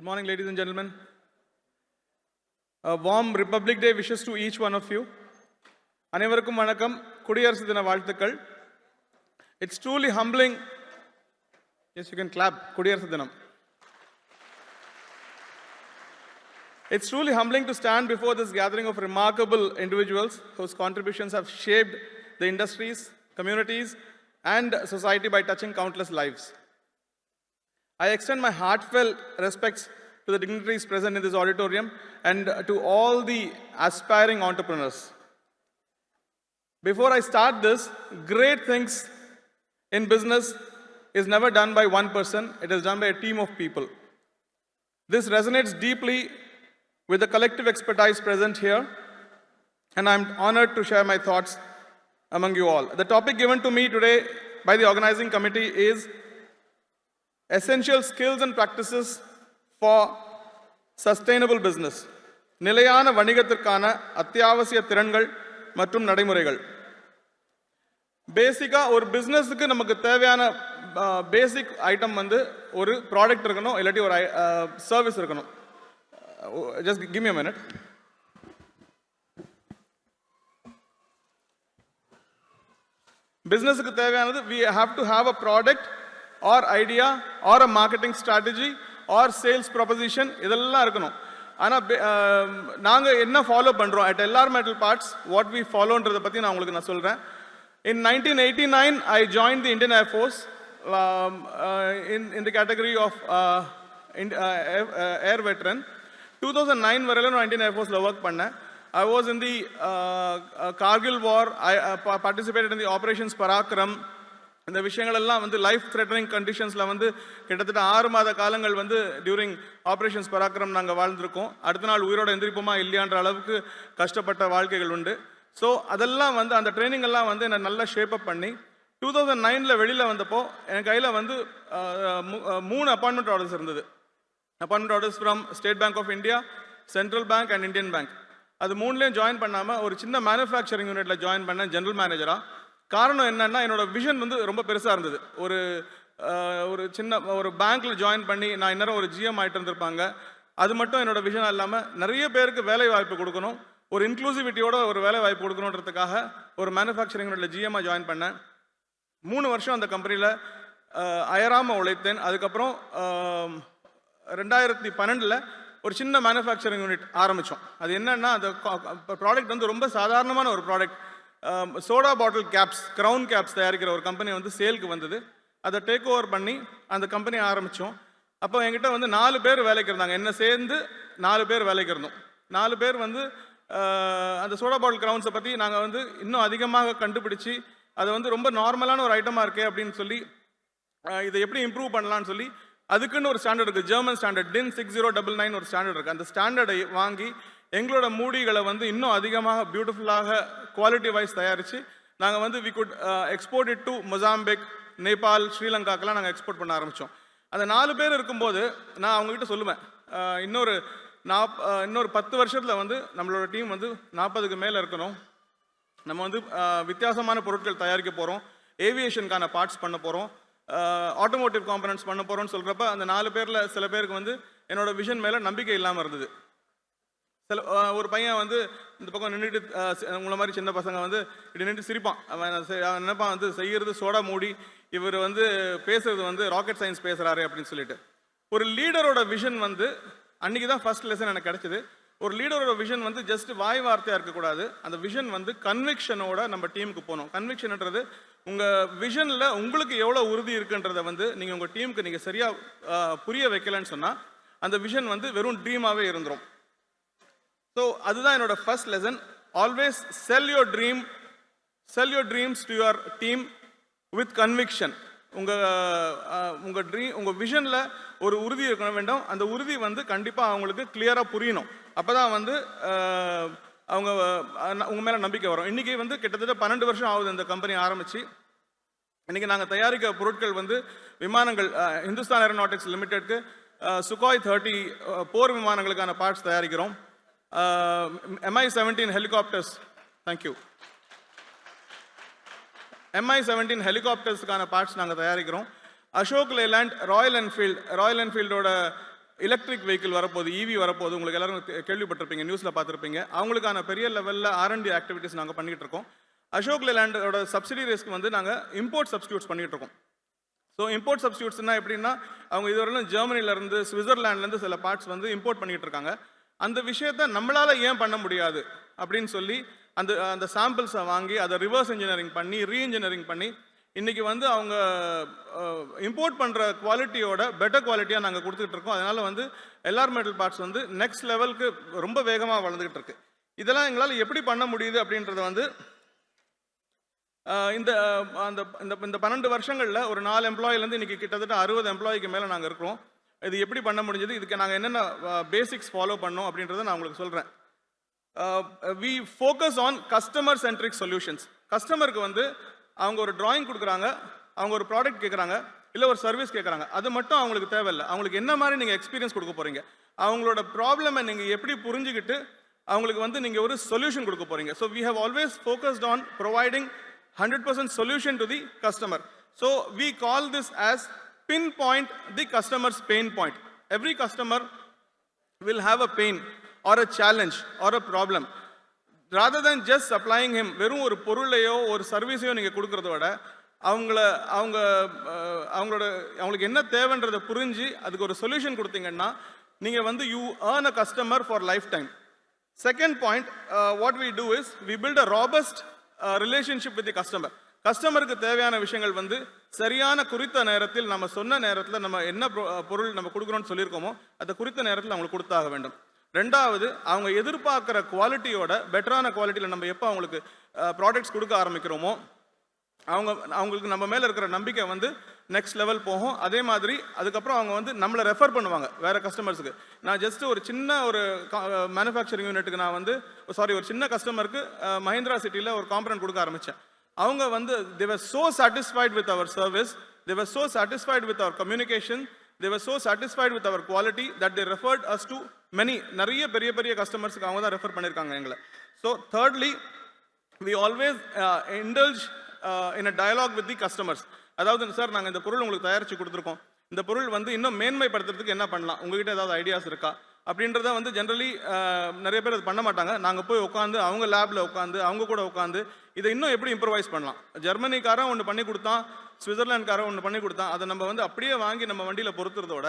Good morning, ladies and gentlemen. A warm Republic Day wishes to each one of you. அனைவருக்கும் வணக்கம். குடியரசு தின வாழ்த்துக்கள். It's truly humbling. Yes, you can clap. குடியரசு தினம். It's truly humbling to stand before this gathering of remarkable individuals whose contributions have shaped the industries, communities, and society by touching countless lives. I extend my heartfelt respects to the dignitaries present in this auditorium and to all the aspiring entrepreneurs. Before I start this, great things in business is never done by one person, it is done by a team of people. This resonates deeply with the collective expertise present here, and I'm honored to share my thoughts among you all. The topic given to me today by the organizing committee is essential skills and practices for sustainable business. நிலையான வணிகத்திற்கான அத்தியாவசிய திறன்கள் மற்றும் நடைமுறைகள். பேசிக்கா ஒரு பிஸ்னஸுக்கு நமக்கு தேவையான பேசிக் ஐட்டம் வந்து ஒரு ப்ராடக்ட் இருக்கணும், இல்லாட்டி ஒரு சர்வீஸ் இருக்கணும். Just give me a minute. பிஸ்னஸுக்கு தேவையானது we have to have a product or idea or a marketing strategy or sales proposition, இதெல்லாம் இருக்கணும். ஆனால் நாங்கள் என்ன ஃபாலோ பண்ணுறோம் at LR Metal Parts, what we follow-ன்றதை பற்றி நான் உங்களுக்கு நான் சொல்கிறேன். In 1989, I joined the Indian Air Force in the category of air veteran. 2009 வரையில நான் இந்தியன் ஏர்ஃபோர்ஸில் ஒர்க் பண்ணேன். I was in the Kargil war. I participated in the operations Parakram. இந்த விஷயங்கள் எல்லாம் வந்து லைஃப் த்ரெட்டனிங் கண்டிஷன்ஸில் வந்து கிட்டத்தட்ட 6 மாத காலங்கள் வந்து டியூரிங் ஆப்ரேஷன்ஸ் பராக்கிரம் நாங்கள் வாழ்ந்திருக்கோம். அடுத்த நாள் உயிரோட எந்திரிப்போமா இல்லையான்ற அளவுக்கு கஷ்டப்பட்ட வாழ்க்கைகள் உண்டு. ஸோ அதெல்லாம் வந்து அந்த ட்ரைனிங் எல்லாம் வந்து என்னை நல்லா ஷேப்அப் பண்ணி 2009 வெளியில் வந்தப்போ என் கையில் வந்து 3 அப்பாயின்மெண்ட் ஆர்டர்ஸ் இருந்தது. Appointment orders from State Bank of India, Central Bank and Indian Bank. அது 3லேயும் ஜாயின் பண்ணாமல் ஒரு சின்ன மேனுஃபேக்சரிங் யூனிட்டில் ஜாயின் பண்ணேன் ஜென்ரல் மேனேஜராக. காரணம் என்னன்னா என்னோட விஷன் வந்து ரொம்ப பெருசாக இருந்தது. ஒரு சின்ன ஒரு பேங்க்கில் ஜாயின் பண்ணி நான் இன்னும் ஒரு GM ஆகிட்டு இருந்திருப்பாங்க. அது மட்டும் என்னோட விஷனாக இல்லாமல் நிறைய பேருக்கு வேலை வாய்ப்பு கொடுக்கணும், ஒரு இன்க்ளூசிவிட்டியோட ஒரு வேலை வாய்ப்பு கொடுக்கணுன்றதுக்காக ஒரு மேனுஃபேக்சரிங் யூனிட்டில் GM-ஆ ஜாயின் பண்ணேன். 3 வருஷம் அந்த கம்பெனியில் அயராமல் உழைத்தேன். அதுக்கப்புறம் 2012 ஒரு சின்ன மேனுஃபேக்சரிங் யூனிட் ஆரம்பித்தோம். அது என்னன்னா அந்த ப்ராடக்ட் வந்து ரொம்ப சாதாரணமான ஒரு product. Soda bottle caps, crown caps தயாரிக்கிற ஒரு கம்பெனி வந்து சேலுக்கு வந்தது. அதை டேக் ஓவர் பண்ணி அந்த கம்பெனி ஆரம்பித்தோம். அப்போ என்கிட்ட வந்து 4 பேர் வேலைக்கு இருந்தாங்க, என்ன சேர்ந்து 4 பேர் வேலைக்கு இருந்தோம். 4 பேர் வந்து அந்த சோடா பாட்டில் க்ரௌன்ஸை பற்றி நாங்கள் வந்து இன்னும் அதிகமாக கண்டுபிடிச்சி அதை வந்து ரொம்ப நார்மலான ஒரு ஐட்டமாக இருக்கே அப்படின்னு சொல்லி இதை எப்படி இம்ப்ரூவ் பண்ணலான்னு சொல்லி அதுக்குன்னு ஒரு ஸ்டாண்டர்ட் இருக்குது, ஜெர்மன் ஸ்டாண்டர்ட் DIN 6099 ஒரு ஸ்டாண்டர்ட் இருக்குது. அந்த ஸ்டாண்டர்டை வாங்கி எங்களோட மூடிகளை வந்து இன்னும் அதிகமாக பியூட்டிஃபுல்லாக குவாலிட்டி வைஸ் தயாரித்து நாங்கள் வந்து we could export it to Mozambique, Nepal, ஸ்ரீலங்காக்கெல்லாம் நாங்கள் எக்ஸ்போர்ட் பண்ண ஆரம்பித்தோம். அந்த 4 பேர் இருக்கும்போது நான் அவங்ககிட்ட சொல்லுவேன், இன்னொரு 10 வருஷத்தில் வந்து நம்மளோட டீம் வந்து 40க்கு மேலே இருக்கணும். நம்ம வந்து வித்தியாசமான பொருட்கள் தயாரிக்க போகிறோம், ஏவியேஷனுக்கான பார்ட்ஸ் பண்ண போகிறோம், ஆட்டோமோட்டிவ் காம்பனன்ட்ஸ் பண்ண போகிறோன்னு சொல்கிறப்ப அந்த 4 பேரில் சில பேருக்கு வந்து என்னோட விஷன் மேலே நம்பிக்கை இல்லாமல் இருந்தது. ஒரு பையன் வந்து இந்த பக்கம் நின்றுட்டு உங்களை மாதிரி சின்ன பசங்க வந்து இப்படி நின்று சிரிப்பான். அவன் நினைப்பான் வந்து செய்கிறது சோடா மூடி, இவர் வந்து பேசுறது வந்து ராக்கெட் சயின்ஸ் பேசுகிறாரு அப்படின்னு சொல்லிட்டு. ஒரு லீடரோட விஷன் வந்து அன்றைக்கி தான் ஃபர்ஸ்ட் லெசன் எனக்கு கிடைச்சிது. ஒரு லீடரோட விஷன் வந்து ஜஸ்ட் வாய் வார்த்தையாக இருக்கக்கூடாது, அந்த விஷன் வந்து கன்விக்ஷனோட நம்ம டீமுக்கு போகணும். கன்விக்ஷன்ன்றது உங்கள் விஷனில் உங்களுக்கு எவ்வளோ உறுதி இருக்குன்றதை வந்து நீங்கள் உங்கள் டீமுக்கு நீங்கள் சரியாக புரிய வைக்கலன்னு சொன்னால் அந்த விஷன் வந்து வெறும் ட்ரீமாகவே இருந்துடும். ஸோ அதுதான் என்னோட first lesson. Always sell your dreams to your team with conviction. உங்கள் விஷனில் ஒரு உறுதி இருக்க வேண்டும். அந்த உறுதி வந்து கண்டிப்பாக அவங்களுக்கு கிளியராக புரியணும். அப்போ தான் வந்து அவங்க உங்கள் மேலே நம்பிக்கை வரும். இன்றைக்கி வந்து கிட்டத்தட்ட 12 வருஷம் ஆகுது இந்த கம்பெனி ஆரம்பித்து. இன்றைக்கி நாங்கள் தயாரிக்க பொருட்கள் வந்து விமானங்கள், ஹிந்துஸ்தான் ஏரோநாட்டிக்ஸ் லிமிடெட்க்கு சுகாய் 30 போர் விமானங்களுக்கான பார்ட்ஸ் தயாரிக்கிறோம். Mi-17 ஹெலிகாப்டர்ஸ், தேங்க்யூ, Mi-17 ஹெலிகாப்டர்ஸுக்கான பார்ட்ஸ் நாங்கள் தயாரிக்கிறோம். அசோக் லேலேண்ட், ராயல் என்ஃபீல்டோட எலக்ட்ரிக் வெஹிக்கிள் வரப்போகுது, இவி வரப்போகுது, உங்களுக்கு எல்லாரும் கேள்விப்பட்டிருப்பீங்க, நியூஸில் பார்த்துருப்பீங்க. அவங்களுக்கான பெரிய லெவலில் R&D ஆக்டிவிட்டீஸ் நாங்கள் பண்ணிகிட்டு இருக்கோம். அசோக் லேலண்டோட சப்சிடியரிஸ்க்கு வந்து நாங்கள் இம்போர்ட் சப்ஸ்டியூட்ஸ் பண்ணிகிட்டு இருக்கோம். ஸோ இம்போர்ட் சப்ஸ்டியூட்ஸ்னால் எப்படின்னா, அவங்க இதுவரையிலும் ஜெர்மனிலேருந்து சுவிட்சர்லாண்ட்லேருந்து சில பார்ட்ஸ் வந்து இம்போர்ட் பண்ணிகிட்டு இருக்காங்க. அந்த விஷயத்தை நம்மளால் ஏன் பண்ண முடியாது அப்படின்னு சொல்லி அந்த சாம்பிள்ஸை வாங்கி அதை ரிவர்ஸ் இன்ஜினியரிங் பண்ணி ரீஇன்ஜினியரிங் பண்ணி இன்றைக்கி வந்து அவங்க இம்போர்ட் பண்ணுற குவாலிட்டியோட பெட்டர் குவாலிட்டியாக நாங்கள் கொடுத்துட்டு இருக்கோம். அதனால் வந்து எல்ஆர் மெட்டல் பார்ட்ஸ் வந்து நெக்ஸ்ட் லெவலுக்கு ரொம்ப வேகமாக வளர்ந்துக்கிட்டு இருக்கு. இதெல்லாம் எங்களால் எப்படி பண்ண முடியுது அப்படின்றத வந்து இந்த அந்த இந்த 12 வருஷங்களில் ஒரு 4 எம்ப்ளாயிலேருந்து இன்றைக்கி கிட்டத்தட்ட 60 எம்ப்ளாய்க்கு மேலே நாங்கள் இருக்கிறோம். இது எப்படி பண்ண முடிஞ்சது, இதுக்கு நாங்கள் என்னென்ன பேசிக்ஸ் ஃபாலோ பண்ணோம் அப்படின்றத நான் உங்களுக்கு சொல்கிறேன். We focus on customer centric solutions. கஸ்டமருக்கு வந்து அவங்க ஒரு டிராயிங் கொடுக்குறாங்க, அவங்க ஒரு ப்ராடக்ட் கேட்குறாங்க, இல்லை ஒரு சர்வீஸ் கேட்குறாங்க, அது மட்டும் அவங்களுக்கு தேவையில்லை. அவங்களுக்கு என்ன மாதிரி நீங்கள் எக்ஸ்பீரியன்ஸ் கொடுக்க போகிறீங்க, அவங்களோட ப்ராப்ளமை நீங்கள் எப்படி புரிஞ்சுக்கிட்டு அவங்களுக்கு வந்து நீங்கள் ஒரு சொல்யூஷன் கொடுக்க போகிறீங்க. So we have always focused on providing 100% solution to the customer. So we call this as pinpoint the customer's pain point. Every customer will have a pain or a challenge or a problem. Rather than just supplying him வெறும் ஒரு பொருளையோ ஒரு சர்வீஸையோ நீங்கள் கொடுக்கறத விட அவங்களுக்கு என்ன தேவைன்றதை புரிஞ்சு அதுக்கு ஒரு சொல்யூஷன் கொடுத்தீங்கன்னா நீங்கள் வந்து you earn a customer for lifetime. Second point, what we do is we build a robust relationship with the customer. கஸ்டமருக்கு தேவையான விஷயங்கள் வந்து சரியான குறித்த நேரத்தில் நம்ம சொன்ன நேரத்தில் நம்ம என்ன பொருள் நம்ம கொடுக்குறோம்னு சொல்லியிருக்கோமோ அந்த குறித்த நேரத்தில் அவங்களுக்கு கொடுத்தாக வேண்டும். ரெண்டாவது, அவங்க எதிர்பார்க்குற குவாலிட்டியோட பெட்டரான குவாலிட்டியில் நம்ம எப்போ அவங்களுக்கு ப்ராடக்ட்ஸ் கொடுக்க ஆரம்பிக்கிறோமோ அவங்களுக்கு நம்ம மேலே இருக்கிற நம்பிக்கை வந்து நெக்ஸ்ட் லெவல் போகும். அதே மாதிரி அதுக்கப்புறம் அவங்க வந்து நம்மளை ரெஃபர் பண்ணுவாங்க வேறு கஸ்டமர்ஸுக்கு. நான் ஜஸ்ட் ஒரு சின்ன ஒரு மேனுஃபேக்சரிங் யூனிட்டுக்கு நான் வந்து ஒரு சின்ன கஸ்டமருக்கு மஹிந்திரா சிட்டியில் ஒரு காம்பனன்ட் கொடுக்க ஆரம்பித்தேன். அவங்க வந்து they were so satisfied with our service, they were so satisfied with our communication, they were so satisfied with our quality that they referred us to நிறைய பெரிய பெரிய கஸ்டமர்ஸுக்கு அவங்க தான் ரெஃபர் பண்ணியிருக்காங்க எங்களை. So thirdly, we always indulge in a dialogue with the customers. அதாவது sir, நாங்கள் இந்த பொருள் உங்களுக்கு தயாரித்து கொடுத்துருக்கோம், இந்த பொருள் வந்து இன்னும் மேன்மைப்படுத்துறதுக்கு என்ன பண்ணலாம், உங்ககிட்ட ஏதாவது ஐடியாஸ் இருக்கா அப்படின்றத வந்து ஜென்ரலி நிறைய பேர் அது பண்ண மாட்டாங்க. நாங்கள் போய் உட்காந்து அவங்க லேபில் உட்காந்து அவங்க கூட உட்காந்து இதை இன்னும் எப்படி இம்ப்ரூவைஸ் பண்ணலாம். ஜெர்மனிக்காரன் ஒன்று பண்ணி கொடுத்தான், சுவிட்சர்லாண்ட்காரன் ஒன்று பண்ணி கொடுத்தான், அதை நம்ம வந்து அப்படியே வாங்கி நம்ம வண்டியில் பொறுத்துறதோட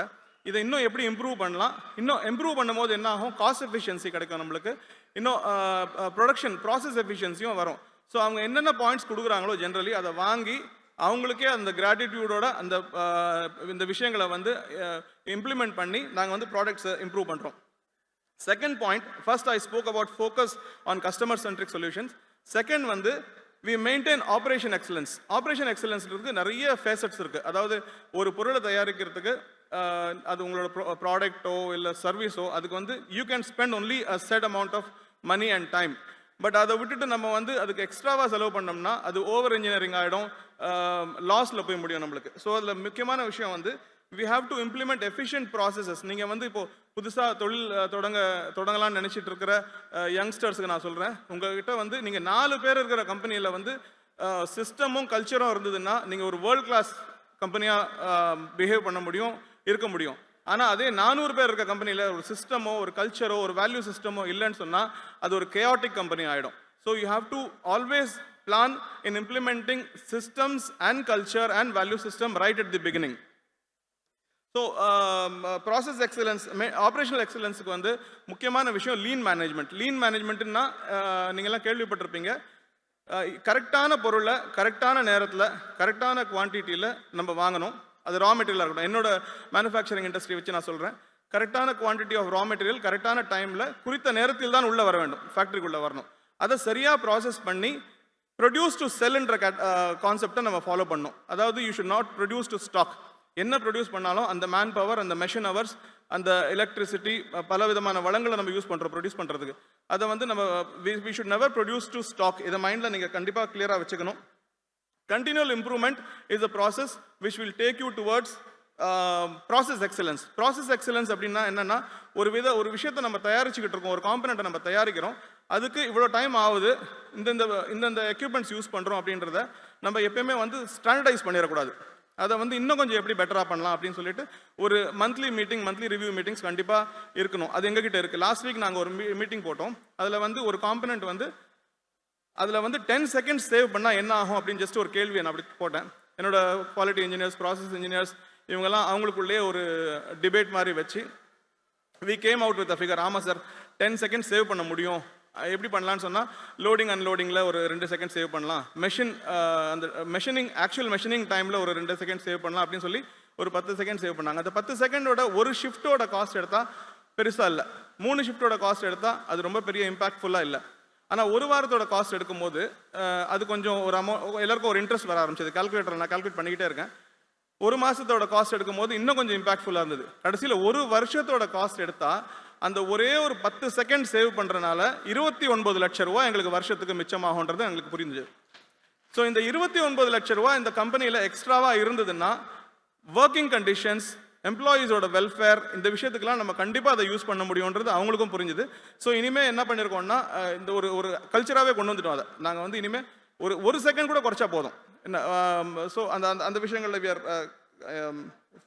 இதை இன்னும் எப்படி இம்ப்ரூவ் பண்ணலாம். இன்னும் இம்ப்ரூவ் பண்ணும்போது என்ன ஆகும், காஸ்ட் எஃபிஷியன்சி கிடைக்கும் நம்மளுக்கு, இன்னும் ப்ரொடக்ஷன் ப்ராசஸ் எஃபிஷியன்சியும் வரும். ஸோ அவங்க என்னென்ன பாயிண்ட்ஸ் கொடுக்குறாங்களோ ஜென்ரலி அதை வாங்கி அவங்களுக்கே அந்த கிராட்டிடியூடோட இந்த விஷயங்களை வந்து இம்ப்ளிமெண்ட் பண்ணி நாங்கள் வந்து ப்ராடக்ட்ஸை இம்ப்ரூவ் பண்ணுறோம். Second point, first I spoke about focus on customer centric solutions. Second வந்து we maintain operation excellence. Operation எக்ஸலன்ஸ்க்கு நிறைய ஃபேசட்ஸ் இருக்குது. அதாவது ஒரு பொருளை தயாரிக்கிறதுக்கு அது உங்களோட ப்ராடக்ட்டோ இல்லை சர்வீஸோ அதுக்கு வந்து you can spend only a set amount of money and time. But அதை விட்டுட்டு நம்ம வந்து அதுக்கு எக்ஸ்ட்ராவாக செலவு பண்ணோம்னா அது ஓவர் இன்ஜினியரிங் ஆகிடும், லாஸில் போய் முடியும் நம்மளுக்கு. ஸோ அதில் முக்கியமான விஷயம் வந்து we have to implement efficient processes. நீங்கள் வந்து இப்போது புதுசாக தொழில் தொடங்கலாம்னு நினச்சிட்டு இருக்கிற யங்ஸ்டர்ஸுக்கு நான் சொல்கிறேன், உங்கள்கிட்ட வந்து நீங்கள் 4 பேர் இருக்கிற கம்பெனியில் வந்து சிஸ்டமும் கல்ச்சரும் இருந்ததுன்னா நீங்கள் ஒரு வேர்ல்ட் கிளாஸ் கம்பெனியாக பிஹேவ் பண்ண முடியும், இருக்க முடியும். ஆனால் அதே 400 பேர் இருக்க கம்பெனியில் ஒரு சிஸ்டமோ ஒரு கல்ச்சரோ ஒரு வேல்யூ சிஸ்டமோ இல்லைன்னு சொன்னால் அது ஒரு கேஆட்டிக் கம்பெனி ஆகிடும். So you have to always plan in implementing systems and culture and value system right at the beginning. So process excellence, operational எக்ஸலன்ஸுக்கு வந்து முக்கியமான விஷயம் லீன் மேனேஜ்மெண்ட். லீன் மேனேஜ்மெண்ட்டுன்னா நீங்கள்லாம் கேள்விப்பட்டிருப்பீங்க, கரெக்டான பொருளை கரெக்டான நேரத்தில் கரெக்டான குவான்டிட்டியில் நம்ம வாங்கணும். அது ரா மெட்டீரியலாக இருக்கட்டும். என்னோட மேனுஃபேக்சரிங் இண்டஸ்ட்ரி வச்சு நான் சொல்கிறேன், கரெக்டான குவான்டிட்டி ஆஃப் ரா மெட்டீரியல் கரெக்டான டைமில் குறித்த நேரத்தில் தான் உள்ளே வர வேண்டும், ஃபேக்ட்ரிக்குள்ளே வரணும். அதை சரியாக ப்ராசஸ் பண்ணி ப்ரொடியூஸ் டு செல்ன்ற கான்செப்டை நம்ம ஃபாலோ பண்ணணும். அதாவது you should not produce to stock. என்ன ப்ரொடியூஸ் பண்ணாலும் அந்த மேன் பவர், அந்த மெஷின் ஹவர்ஸ், அந்த எலக்ட்ரிசிட்டி, பல விதமான வளங்களை நம்ம யூஸ் பண்ணுறோம் ப்ரொடியூஸ் பண்ணுறதுக்கு. அதை வந்து நம்ம we should never produce to stock. இதை மைண்டில் நீங்கள் கண்டிப்பாக கிளியராக வச்சுக்கணும். Continual improvement is a process which will take you towards process excellence. Process excellence அப்படின்னா என்னன்னா, ஒரு விஷயத்தை நம்ம தயாரிச்சுக்கிட்டு இருக்கோம், ஒரு காம்பனண்ட்டை நம்ம தயாரிக்கிறோம், அதுக்கு இவ்வளோ டைம் ஆகுது, இந்த எக்யூப்மெண்ட்ஸ் யூஸ் பண்ணுறோம் அப்படின்றத நம்ம எப்பயுமே வந்து ஸ்டாண்டர்டைஸ் பண்ணிடக்கூடாது. அதை வந்து இன்னும் கொஞ்சம் எப்படி பெட்டராக பண்ணலாம் அப்படின்னு சொல்லிட்டு ஒரு மந்த்லி ரிவ்யூ மீட்டிங்ஸ் கண்டிப்பாக இருக்கணும். அது எங்ககிட்ட இருக்குது. லாஸ்ட் வீக் நாங்கள் ஒரு மீட்டிங் போட்டோம். அதில் வந்து ஒரு காம்பனண்ட் வந்து அதில் வந்து 10 செகண்ட்ஸ் சேவ் பண்ணால் என்ன ஆகும் அப்படின்னு ஜஸ்ட் ஒரு கேள்வி நான் அப்படி போட்டேன். என்னோட குவாலிட்டி இன்ஜினியர்ஸ், ப்ராசஸ் இன்ஜினியர்ஸ் இவங்கெல்லாம் அவங்களுக்குள்ளே ஒரு டிபேட் மாதிரி வச்சு we came out with a figure. ஆமாம் சார், 10 செகண்ட்ஸ் சேவ் பண்ண முடியும். எப்படி பண்ணலான்னு சொன்னால் லோடிங் அன்லோடிங்கில் ஒரு 2 செகண்ட் சேவ் பண்ணலாம், அந்த ஆக்சுவல் மெஷினிங் டைமில் ஒரு 2 செகண்ட் சேவ் பண்ணலாம் அப்படின்னு சொல்லி ஒரு 10 செகண்ட் சேவ் பண்ணாங்க. அந்த 10 செகண்டோட ஒரு ஷிஃப்ட்டோட காஸ்ட் எடுத்தால் பெருசாக இல்லை, 3 ஷிஃப்ட்டோட காஸ்ட் எடுத்தால் அது ரொம்ப பெரிய இம்பாக்ட்ஃபுல்லாக இல்லை. ஆனால் ஒரு வாரத்தோட காஸ்ட் எடுக்கும்போது அது கொஞ்சம் ஒரு எல்லாருக்கும் ஒரு இன்ட்ரெஸ்ட் வர ஆரம்பிச்சது. கால்குலேட்டர் நான் கால்குலேட் பண்ணிக்கிட்டே இருக்கேன். ஒரு மாதத்தோட காஸ்ட் எடுக்கும்போது இன்னும் கொஞ்சம் இம்பாக்ட்ஃபுல்லாக இருந்தது. கடைசியில் ஒரு வருஷத்தோட காஸ்ட் எடுத்தால் அந்த ஒரே ஒரு 10 செகண்ட் சேவ் பண்ணுறனால 29 லட்சம் ரூபா எங்களுக்கு வருஷத்துக்கு மிச்சமாகுன்றது எங்களுக்கு புரிஞ்சுது. ஸோ இந்த 29 லட்சம் ரூபா இந்த கம்பெனியில் எக்ஸ்ட்ராவாக இருந்ததுன்னா ஒர்க்கிங் கண்டிஷன்ஸ், எம்ப்ளாயீஸோட வெல்ஃபேர், இந்த விஷயத்துக்கெல்லாம் நம்ம கண்டிப்பாக அதை யூஸ் பண்ண முடியுன்றது அவங்களுக்கும் புரிஞ்சுது. ஸோ இனிமேல் என்ன பண்ணியிருக்கோம்னா இந்த ஒரு கல்ச்சராகவே கொண்டு வந்துட்டோம். அதை நாங்கள் வந்து இனிமேல் ஒரு செகண்ட் கூட குறைச்சா போதும். என்ன ஸோ அந்த விஷயங்களில் we are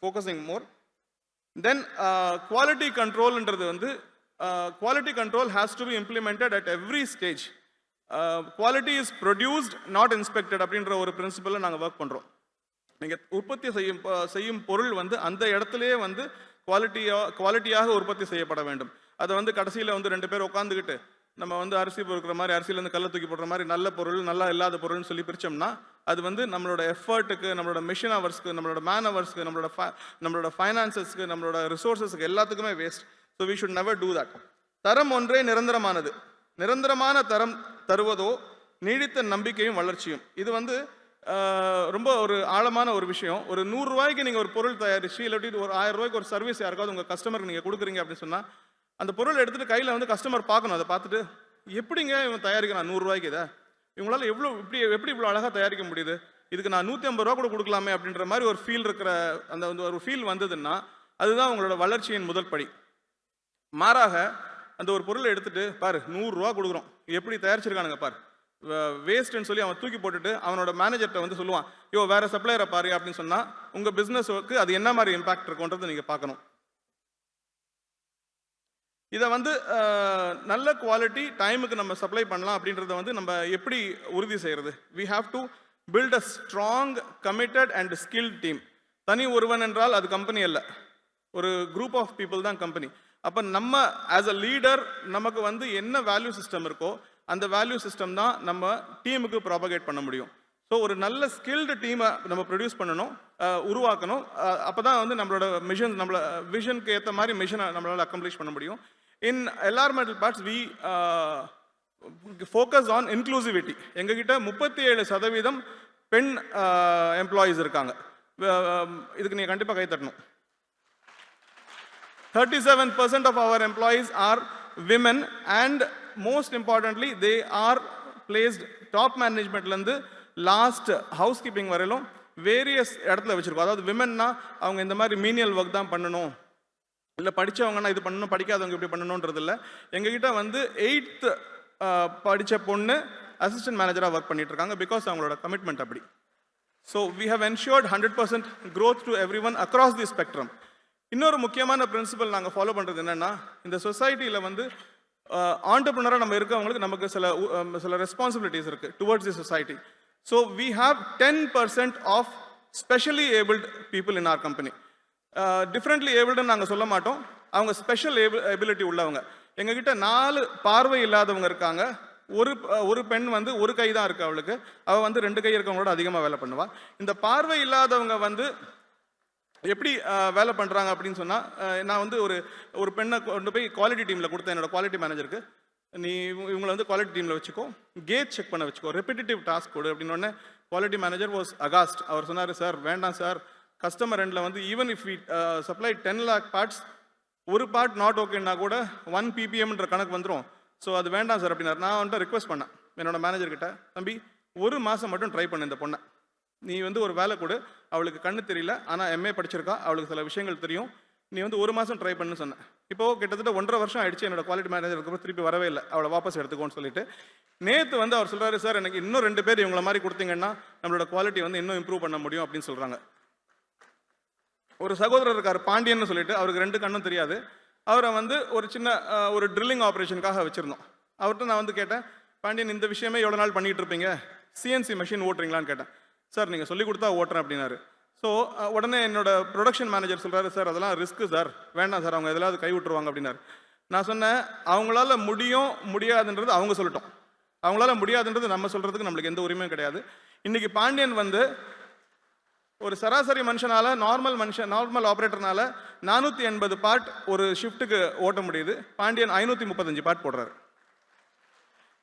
focusing more. Then quality கண்ட்ரோல்ன்றது வந்து quality control has to be implemented at every stage. Quality is produced not inspected அப்படின்ற ஒரு பிரின்சிபலில் நாங்கள் ஒர்க் பண்ணுறோம். நீங்கள் உற்பத்தி செய்யும் பொருள் வந்து அந்த இடத்துலையே வந்து குவாலிட்டியாக உற்பத்தி செய்யப்பட வேண்டும். அதை வந்து கடைசியில் வந்து 2 பேர் உட்காந்துக்கிட்டு நம்ம வந்து அரிசி பொறுக்கிற மாதிரி அரிசியிலேருந்து கல்லை தூக்கி போடுற மாதிரி நல்ல பொருள் நல்லா இல்லாத பொருள்னு சொல்லி பிரித்தோம்னா அது வந்து நம்மளோட எஃபர்ட்டுக்கு, நம்மளோட மிஷின் ஹவர்ஸ்க்கு, நம்மளோட மேன் ஹவர்ஸ்க்கு, நம்மளோட ஃபைனான்சஸ்க்கு, நம்மளோட ரிசோர்ஸஸ்க்கு எல்லாத்துக்குமே waste. So we should never do that. தரம் ஒன்றே நிரந்தரமானது. நிரந்தரமான தரம் தருவதோ நீடித்த நம்பிக்கையும் வளர்ச்சியும். இது வந்து ரொம்ப ஒரு ஆழமான ஒரு விஷயம். ஒரு 100 ரூபாய்க்கு நீங்கள் ஒரு பொருள் தயாரிச்சு இல்லாட்டி ஒரு 1000 ரூபாய்க்கு ஒரு சர்வீஸ் யாருக்காவது உங்கள் கஸ்டமருக்கு நீங்கள் கொடுக்குறீங்க அப்படின்னு சொன்னால் அந்த பொருள் எடுத்துகிட்டு கையில் வந்து கஸ்டமர் பார்க்கணும். அதை பார்த்துட்டு எப்படிங்க இவன் தயாரிக்கிறான் 100 ரூபாய்க்கு, இதை இவங்களால எப்படி இவ்வளோ அழகாக தயாரிக்க முடியுது, இதுக்கு நான் 150 ரூபா கூட கொடுக்கலாமே அப்படின்ற மாதிரி ஒரு ஃபீல் இருக்கிற அந்த ஒரு ஃபீல் வந்ததுன்னா அதுதான் உங்களோட வளர்ச்சியின் முதல் படி. மாறாக அந்த ஒரு பொருளை எடுத்துகிட்டு பாரு 100 ரூபா கொடுக்குறோம், எப்படி தயாரிச்சிருக்கானுங்க பாரு, வேஸ்ட்ன்னு சொல்லி அவன் தூக்கி போட்டுட்டு அவனோட மேனேஜர்கிட்ட வந்து சொல்லுவான், யோ வேற சப்ளையரை பாரு அப்படின்னு சொன்னால் உங்கள் பிஸ்னஸ்க்கு அது என்ன மாதிரி இம்பாக்ட் இருக்குன்றது நீங்கள் பார்க்கணும். இதை வந்து நல்ல குவாலிட்டி டைமுக்கு நம்ம சப்ளை பண்ணலாம் அப்படின்றத வந்து நம்ம எப்படி உறுதி செய்கிறது? We have to build a strong, committed and skilled team. தனி ஒருவன் என்றால் அது கம்பெனி அல்ல, ஒரு குரூப் ஆஃப் பீப்புள் தான் கம்பெனி. அப்போ நம்ம ஆஸ் அ லீடர் நமக்கு வந்து என்ன வேல்யூ சிஸ்டம் இருக்கோ அந்த வேல்யூ சிஸ்டம் தான் நம்ம டீமுக்கு ப்ராபகேட் பண்ண முடியும். ஸோ ஒரு நல்ல ஸ்கில்டு டீமை நம்ம ப்ரொடியூஸ் பண்ணணும், உருவாக்கணும். அப்போ தான் வந்து நம்மளோட விஷனுக்கு ஏற்ற மாதிரி மிஷனை நம்மளால் அக்கம்ப்ளிஷ் பண்ண முடியும். In environmental parts we focus on inclusivity. எங்ககிட்ட 37% பெண் எம்ப்ளாயீஸ் இருக்காங்க. இதுக்கு நீங்கள் கண்டிப்பாக கை தட்டணும். 37% of our employees are women and most importantly they are placed top managementலேருந்து லாஸ்ட் ஹவுஸ் கீப்பிங் வரையிலும் வேரியஸ் இடத்துல வச்சுருக்கோம். அதாவது விமென்னா அவங்க இந்த மாதிரி மீனியல் ஒர்க் தான் பண்ணணும், இல்லை படித்தவங்கன்னா இது பண்ணணும், படிக்காதவங்க இப்படி பண்ணணுன்றது இல்லை. எங்ககிட்ட வந்து 8th படித்த பொண்ணு அசிஸ்டன்ட் மேனேஜராக ஒர்க் பண்ணிட்டு இருக்காங்க. பிகாஸ் அவங்களோட கமிட்மெண்ட் அப்படி. So we have ensured 100% growth to everyone across the spectrum. இன்னொரு முக்கியமான பிரின்சிபல் நாங்கள் ஃபாலோ பண்ணுறது என்னென்னா, இந்த சொசைட்டியில் வந்து ஆண்டர்ப்ரனராக நம்ம இருக்கவங்களுக்கு நமக்கு சில ரெஸ்பான்சிபிலிட்டிஸ் இருக்குது towards the society. So we have 10% of specially abled people in our company. Differently ஏபிள்டுன்னு நாங்கள் சொல்ல மாட்டோம், அவங்க ஸ்பெஷல் எபிலிட்டி உள்ளவங்க. எங்ககிட்ட 4 பார்வை இல்லாதவங்க இருக்காங்க. ஒரு பெண் வந்து ஒரு கை தான் இருக்கு அவளுக்கு, அவள் வந்து 2 கை இருக்கவங்களோட அதிகமாக வேலை பண்ணுவாள். இந்த பார்வை இல்லாதவங்க வந்து எப்படி வேலை பண்ணுறாங்க அப்படின்னு சொன்னால், நான் வந்து ஒரு பெண்ணை கொண்டு போய் குவாலிட்டி டீமில் கொடுத்தேன் என்னோட குவாலிட்டி மேனேஜருக்கு. நீ இவங்களை வந்து குவாலிட்டி டீமில் வச்சுக்கோ, கேட் செக் பண்ண வச்சுக்கோ, ரெப்பிட்டேட்டிவ் டாஸ்க் கொடு அப்படின்னு. Quality manager was aghast. அவர் சொன்னார், சார் வேண்டாம் சார், கஸ்டமர் எண்டில் வந்து even if we supply 10 lakh parts, ஒரு பார்ட் நாட் ஓகேன்னா கூட 1 ppmன்ற கணக்கு வந்துடும். ஸோ அது வேண்டாம் சார் அப்படின்னாரு. நான் வந்துட்டு ரிக்வஸ்ட் பண்ணேன் என்னோட மேனேஜர்கிட்ட, தம்பி 1 மாதம் மட்டும் ட்ரை பண்ண இந்த பொண்ணை, நீ வந்து ஒரு வேலை கொடு, அவளுக்கு கண்ணு தெரியல ஆனால் MA படிச்சிருக்கா, அவளுக்கு சில விஷயங்கள் தெரியும், நீ வந்து 1 மாதம் ட்ரை பண்ணு சொன்னேன். இப்போது கிட்டத்தட்ட 1.5 வருஷம் ஆயிடுச்சு. என்னோட குவாலிட்டி மேனேஜருக்கு திருப்பி வரவே இல்லை, அவளை வாபஸ் எடுத்துக்கோன்னு சொல்லிட்டு. நேற்று வந்து அவர் சொல்கிறாரு, சார் எனக்கு இன்னும் 2 பேர் இவங்கள மாதிரி கொடுத்தீங்கன்னா நம்மளோட குவாலிட்டி வந்து இன்னும் இம்ப்ரூவ் பண்ண முடியும் அப்படின்னு சொல்கிறாங்க. ஒரு சகோதரர் இருக்கார் பாண்டியன்னு சொல்லிட்டு, அவருக்கு 2 கண்ணும் தெரியாது. அவரை வந்து ஒரு சின்ன ஒரு ட்ரில்லிங் ஆப்ரேஷனுக்காக வச்சுருந்தோம். அவர்கிட்ட நான் வந்து கேட்டேன், பாண்டியன் இந்த விஷயமே எவ்வளோ நாள் பண்ணிகிட்டு இருப்பீங்க, சிஎன்சி மெஷின் ஓட்டுறீங்களான்னு கேட்டேன். சார் நீங்கள் சொல்லிக் கொடுத்தா ஓட்டுறேன் அப்படின்னாரு. ஸோ உடனே என்னோட ப்ரொடக்ஷன் மேனேஜர் சொல்கிறாரு, சார் அதெல்லாம் ரிஸ்க்கு சார், வேண்டாம் சார், அவங்க எதாவது கை விட்டுருவாங்க அப்படின்னாரு. நான் சொன்னேன், அவங்களால முடியும் முடியாதுன்றது அவங்க சொல்லட்டும், அவங்களால முடியாதுன்றது நம்ம சொல்கிறதுக்கு நம்மளுக்கு எந்த உரிமையும் கிடையாது. இன்றைக்கி பாண்டியன் வந்து ஒரு சராசரி மனுஷனால, நார்மல் ஆப்ரேட்டர்னால 480 பார்ட் ஒரு ஷிஃப்ட்டுக்கு ஓட்ட முடியுது. பாண்டியன் 535 பார்ட் போடுறாரு.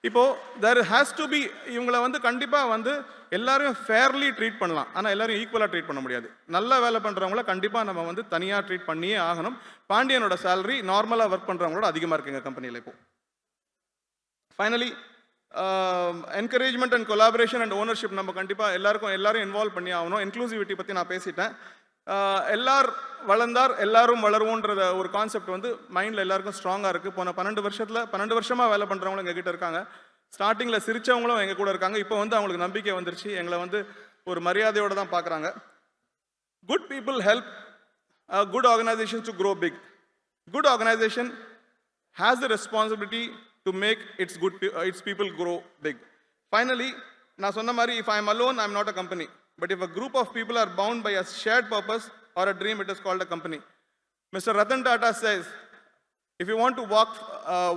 இப்போ தேர் ஹேஸ் டு பி, இவங்களை வந்து கண்டிப்பாக வந்து எல்லாரையும் ஃபேர்லி ட்ரீட் பண்ணலாம், ஆனால் எல்லாரும் ஈக்குவலாக ட்ரீட் பண்ண முடியாது. நல்ல வேலை பண்ணுறவங்கள கண்டிப்பாக நம்ம வந்து தனியாக ட்ரீட் பண்ணியே ஆகணும். பாண்டியனோட சேலரி நார்மலாக ஒர்க் பண்ணுறவங்களோட அதிகமாக இருக்குது எங்கள் கம்பெனியில். இப்போ finally encouragement and collaboration and ownership நம்ம கண்டிப்பாக எல்லாரும் இன்வால்வ் பண்ணி ஆகணும். இன்க்ளூசிவிட்டி பற்றி நான் பேசிட்டேன். எல்லார் வளர்ந்தார் எல்லாரும் வளருவோன்றத ஒரு கான்செப்ட் வந்து மைண்டில் எல்லாருக்கும் ஸ்ட்ராங்காக இருக்குது. போன 12 வருஷமாக வேலை பண்ணுறவங்களும் எங்கள் கிட்ட இருக்காங்க. ஸ்டார்டிங்கில் சிரித்தவங்களும் எங்கள் கூட இருக்காங்க. இப்போ வந்து அவங்களுக்கு நம்பிக்கை வந்துருச்சு, எங்களை வந்து ஒரு மரியாதையோடு தான் பார்க்குறாங்க. Good people help good organisation to grow big. Good organisation has the responsibility to make its people grow big. Finally, நான் சொன்ன மாதிரி, if I am alone, I am not a company. But if a group of people are bound by a shared purpose or a dream, it is called a company. Mr. Ratan Tata says, if you want to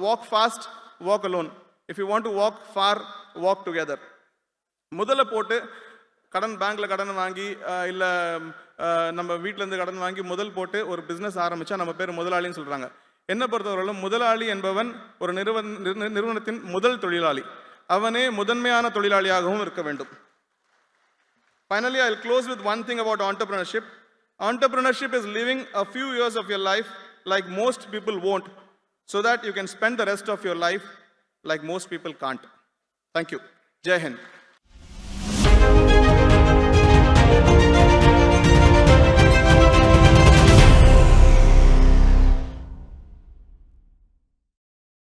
walk fast, walk alone. If you want to walk far, walk together. முதல்ல போட்டு பேங்க்கில் கடன் வாங்கி இல்லை நம்ம வீட்டிலேருந்து கடன் வாங்கி முதல் போட்டு ஒரு பிஸ்னஸ் ஆரம்பித்தா நம்ம பேர் முதலாளின்னு சொல்கிறாங்க. என்னை பொறுத்தவரையிலும் முதலாளி என்பவன் ஒரு நிறுவனத்தின் முதல் தொழிலாளி, அவனே முதன்மையான தொழிலாளியாகவும் இருக்க வேண்டும். Finally, I'll close with one thing about entrepreneurship. Entrepreneurship is living a few years of your life like most people won't, so that you can spend the rest of your life like most people can't. Thank you. Jai Hind.